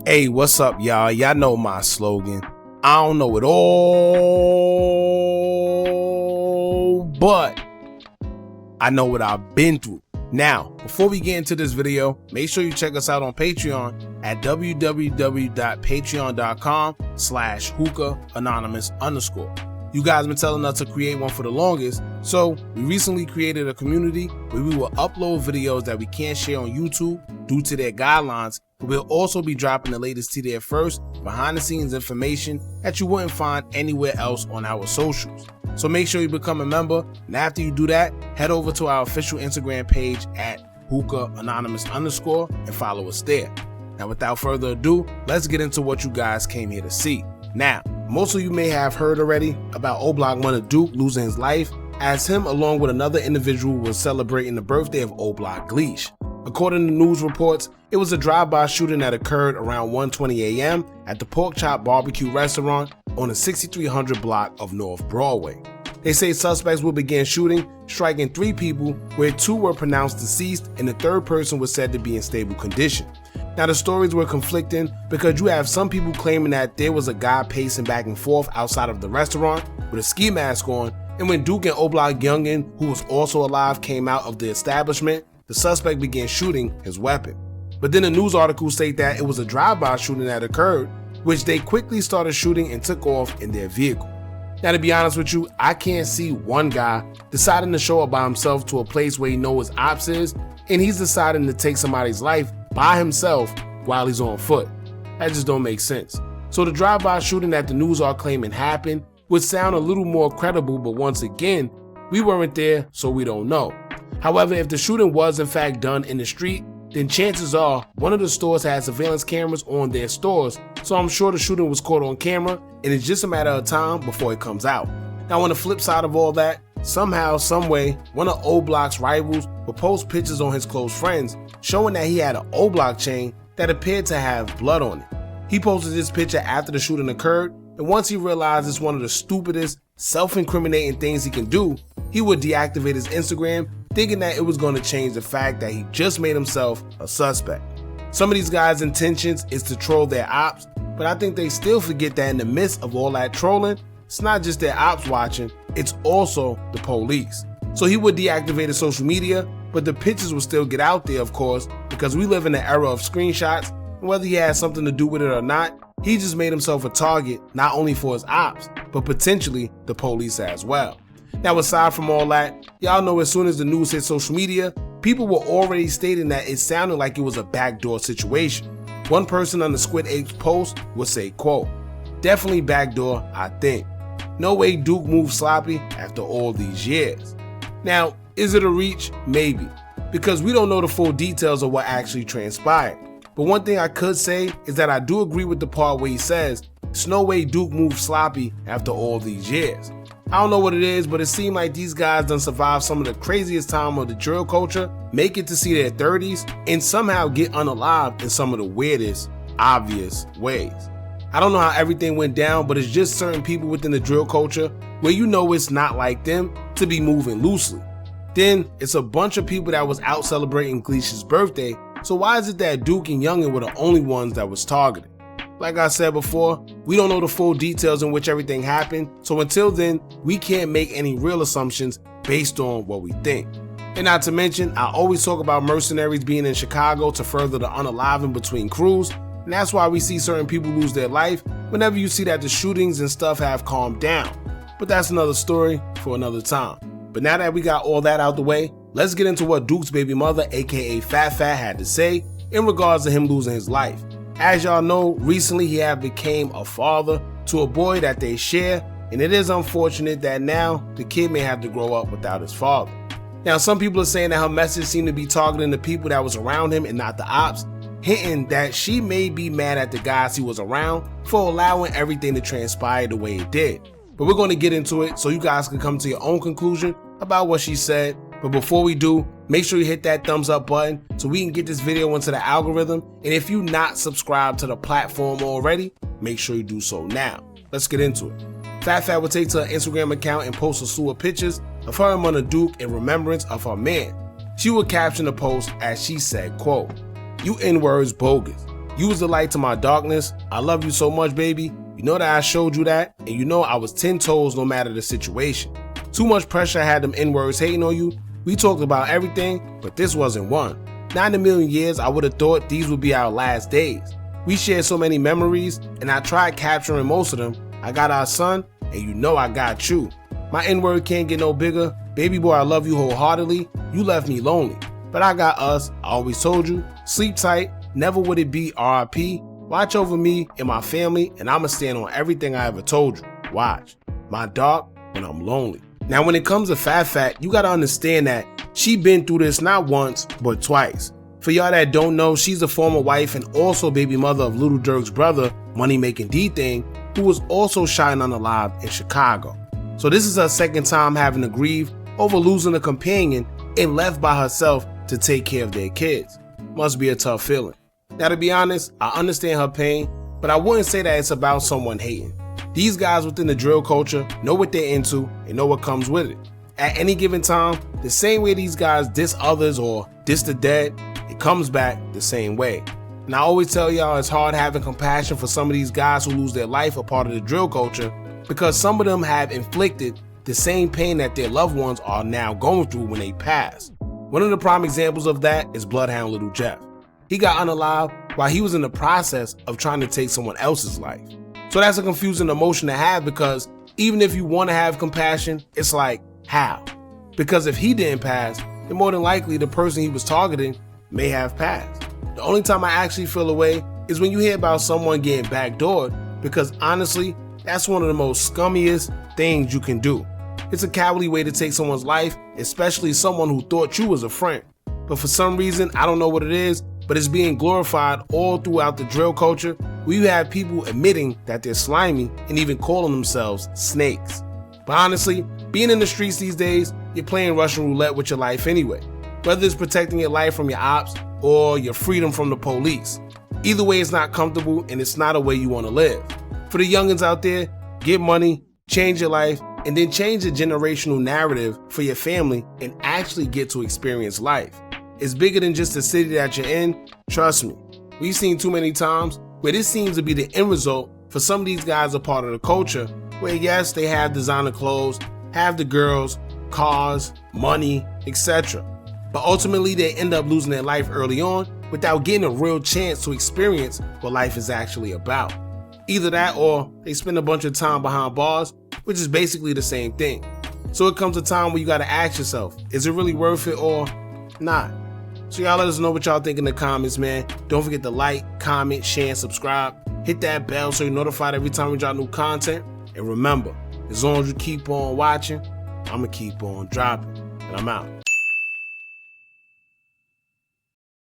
Hey, what's up, y'all? Y'all know my slogan. I don't know it all, but I know what I've been through. Now, before we get into this video, make sure you check us out on Patreon at www.patreon.com/Hookah Anonymous _. You guys been telling us to create one for the longest, so we recently created a community where we will upload videos that we can't share on YouTube due to their guidelines, but we'll also be dropping the latest to there first, behind the scenes information that you wouldn't find anywhere else on our socials. So make sure you become a member, and after you do that, head over to our official Instagram page at Hookah Anonymous _ and follow us there. Now without further ado, let's get into what you guys came here to see. Now, most of you may have heard already about O-Block Munna Duke losing his life, as him along with another individual was celebrating the birthday of O-Block ggas. According to news reports, it was a drive-by shooting that occurred around 1:20 a.m. at the Pork Chop Barbecue restaurant on the 6300 block of North Broadway. They say suspects will begin shooting, striking 3 people, where 2 were pronounced deceased and the 3rd person was said to be in stable condition. Now the stories were conflicting because you have some people claiming that there was a guy pacing back and forth outside of the restaurant with a ski mask on, and when Duke and O-Block youngin, who was also alive, came out of the establishment, the suspect began shooting his weapon. But then the news articles state that it was a drive-by shooting that occurred, which they quickly started shooting and took off in their vehicle. Now to be honest with you, I can't see one guy deciding to show up by himself to a place where he knows his ops is, and he's deciding to take somebody's life by himself while he's on foot. That just don't make sense. So the drive-by shooting that the news are claiming happened would sound a little more credible, but once again, we weren't there, so we don't know. However, if the shooting was in fact done in the street, then chances are one of the stores has surveillance cameras on their stores, so I'm sure the shooting was caught on camera, and it's just a matter of time before it comes out. Now on the flip side of all that, somehow, someway, one of O-Block's rivals would post pictures on his close friends showing that he had an O-Block chain that appeared to have blood on it. He posted this picture after the shooting occurred, and once he realized it's one of the stupidest, self-incriminating things he can do, he would deactivate his Instagram, thinking that it was going to change the fact that he just made himself a suspect. Some of these guys' intentions is to troll their ops, but I think they still forget that in the midst of all that trolling, it's not just their ops watching, it's also the police. So he would deactivate his social media, but the pictures will still get out there, of course, because we live in an era of screenshots, and whether he has something to do with it or not, he just made himself a target not only for his ops, but potentially the police as well. Now aside from all that, y'all know as soon as the news hit social media, people were already stating that it sounded like it was a backdoor situation. One person on the Squid Apes post would say, quote, "Definitely backdoor, I think. No way Duke moved sloppy after all these years." Now, is it a reach? Maybe, because we don't know the full details of what actually transpired. But one thing I could say is that I do agree with the part where he says, "It's no way Duke moved sloppy after all these years." I don't know what it is, but it seemed like these guys done survived some of the craziest time of the drill culture, make it to see their 30s, and somehow get unalived in some of the weirdest, obvious ways. I don't know how everything went down, but it's just certain people within the drill culture where you know it's not like them to be moving loosely. Then it's a bunch of people that was out celebrating ggas' birthday, so why is it that Duke and Youngin were the only ones that was targeted? Like I said before, we don't know the full details in which everything happened, so until then, we can't make any real assumptions based on what we think. And not to mention, I always talk about mercenaries being in Chicago to further the unaliving between crews, and that's why we see certain people lose their life whenever you see that the shootings and stuff have calmed down. But that's another story for another time. But now that we got all that out the way, let's get into what Duke's baby mother, aka Fat had to say in regards to him losing his life. As y'all know, recently he had became a father to a boy that they share, and it is unfortunate that now the kid may have to grow up without his father. Now some people are saying that her message seemed to be targeting the people that was around him and not the ops, hinting that she may be mad at the guys he was around for allowing everything to transpire the way it did. But we're going to get into it so you guys can come to your own conclusion about what she said. But before we do, make sure you hit that thumbs up button so we can get this video into the algorithm. And if you're not subscribed to the platform already, make sure you do so now. Let's get into it. Fat will take to her Instagram account and post a slew of pictures of her and Munna Duke in remembrance of her man. She would caption the post as she said, quote, "You N-words bogus. You was the light to my darkness. I love you so much, baby. You know that I showed you that, and you know I was 10 toes no matter the situation. Too much pressure had them N-words hating on you. We talked about everything, but this wasn't one. Not in a million years I would have thought these would be our last days. We shared so many memories, and I tried capturing most of them. I got our son, and you know I got you. My N-word can't get no bigger. Baby boy, I love you wholeheartedly. You left me lonely, but I got us. I always told you. Sleep tight. Never would it be RIP. Watch over me and my family, and I'ma stand on everything I ever told you. Watch. My dog when I'm lonely. Now, when it comes to Fat, you gotta understand that she been through this not once, but twice. For y'all that don't know, she's the former wife and also baby mother of Little Durk's brother, Money Making D-Thing, who was also shot and unalive in Chicago. So this is her second time having to grieve over losing a companion and left by herself to take care of their kids. Must be a tough feeling. Now, to be honest, I understand her pain, but I wouldn't say that it's about someone hating. These guys within the drill culture know what they're into and know what comes with it. At any given time, the same way these guys diss others or diss the dead, it comes back the same way. And I always tell y'all it's hard having compassion for some of these guys who lose their life a part of the drill culture, because some of them have inflicted the same pain that their loved ones are now going through when they pass. One of the prime examples of that is Bloodhound Little Jeff. He got unalived while he was in the process of trying to take someone else's life. So that's a confusing emotion to have, because even if you want to have compassion, it's like, how? Because if he didn't pass, then more than likely the person he was targeting may have passed. The only time I actually feel away is when you hear about someone getting backdoored, because honestly, that's one of the most scummiest things you can do. It's a cowardly way to take someone's life, especially someone who thought you was a friend. But for some reason, I don't know what it is, but it's being glorified all throughout the drill culture, where you have people admitting that they're slimy and even calling themselves snakes. But honestly, being in the streets these days, you're playing Russian roulette with your life anyway. Whether it's protecting your life from your ops or your freedom from the police. Either way, it's not comfortable and it's not a way you want to live. For the youngins out there, get money, change your life, and then change the generational narrative for your family and actually get to experience life. It's bigger than just the city that you're in. Trust me, we've seen too many times where this seems to be the end result for some of these guys a part of the culture, where yes, they have designer clothes, have the girls, cars, money, etc. But ultimately they end up losing their life early on without getting a real chance to experience what life is actually about. Either that or they spend a bunch of time behind bars, which is basically the same thing. So it comes a time where you gotta ask yourself, is it really worth it or not? So y'all let us know what y'all think in the comments, man. Don't forget to like, comment, share, and subscribe. Hit that bell so you're notified every time we drop new content. And remember, as long as you keep on watching, I'ma keep on dropping. And I'm out.